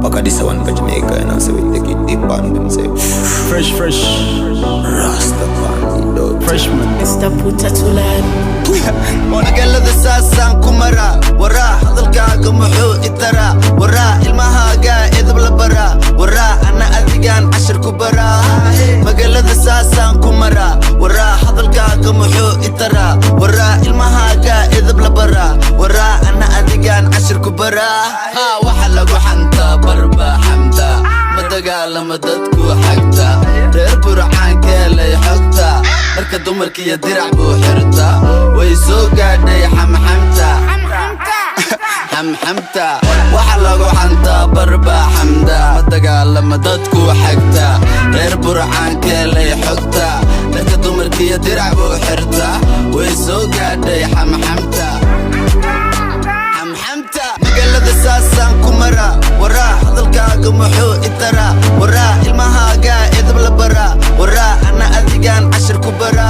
Paka this one for Jamaica, and I say we take it deep on them, say Fresh Rastafari, freshman Mr. Putatulad وانا قال ذا ساسان كمرا ورا حضل قاق محو الترى ورا المها قائد بلا برا ورا انا اذقان 10 كبرا ما قال ذا ساسان كمرا ورا حضل قاق محو الترى ورا المها قائد بلا برا ورا انا اذقان 10 كبرا ها وحلق وحنتا بربا حمدا مدقال مددكو حقتا رير برعان كيلي حقتا marka dumarkiiyo dirac buu xirta way soo gaadhay xamxamta waxa lagu xantaa barba xamda ma dagaalama dadku xagta reer burcaan keelay xogta marka dumarkiiyo dirac buu xirta way soo gaadhay xamxamta magaalada saasaan ku mara waraa hadalkaaga muxuu itara waraa ilmahaaga edab la bara waraa ana adigaan 10 ku bara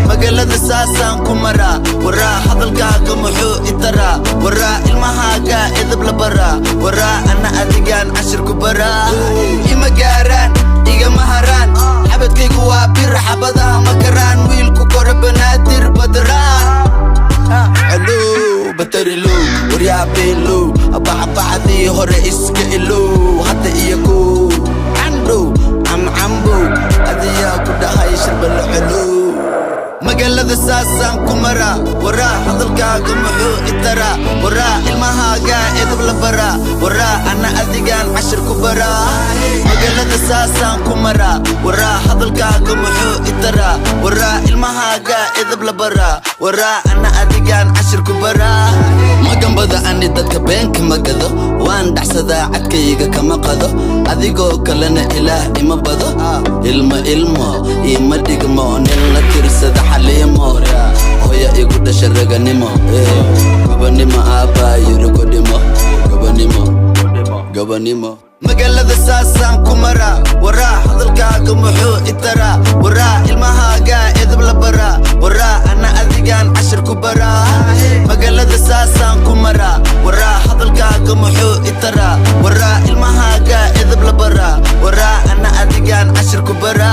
magaalada saasaan ku mara waraa hadalkaaga muxuu itara waraa ilmahaaga edab la bara waraa ana adigaan 10 ku bara ima gaaraan igama haraan xabadkaygu waa bir xabadaha ma karaan wiilku kore banaadir badraan batarilu waryaabelu abacabacdii hore iska ilow hadda iyaku candhow camcambow adiyaa ku dhahay sharbalo celow magaalada saasaan ku mara waraa hadalkaaga muxuu itara waraa ilmahaaga edab la bara waraa ana adigaan 10 ku bara magaalada saasaan ku mara waraa hadalkaaga muxuu itara waraa ilmahaaga edab la bara waraa ana adigaan 10 ku bara magambada ani dadka beenka magado waan dhaxsadaa cadkayga kama qado adigoo kalena ilaah ima bado ilmo ima dhigmo nin la tirsada xaliimo hooya igu dhasha raganimo gabanimo aabaa yiri godhimo gabanimo magaalada saasaan ku mara waraa hadalkaaga muxuu itara waraa ilmahaaga edab la bara waraa ana adigaan 10 ku bara magaalada saasaan ku mara waraa hadalkaaga muxuu itara waraa ilmahaaga edab la bara waraa ana adigaan 10 ku bara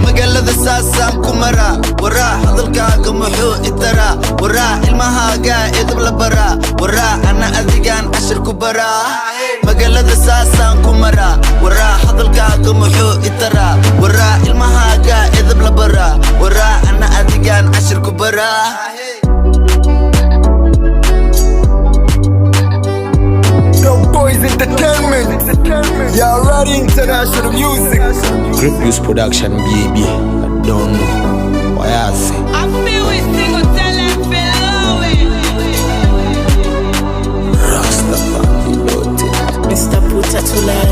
magaalada saasaan ku mara waraa hadalkaaga muxuu itara waraa ilmahaaga edab la bara waraa ana adigaan 10 ku bara magaalada saasaan ku mara waraa hadalkaaga muxuu itara waraa ilmahaaga edab la bara waraa ana adigaan 10 ku bara Boys Entertainment, you're ready international music. Grip Use Production, baby. I don't know why I say I feel we single talent below Rastafari, Mr. Putatulad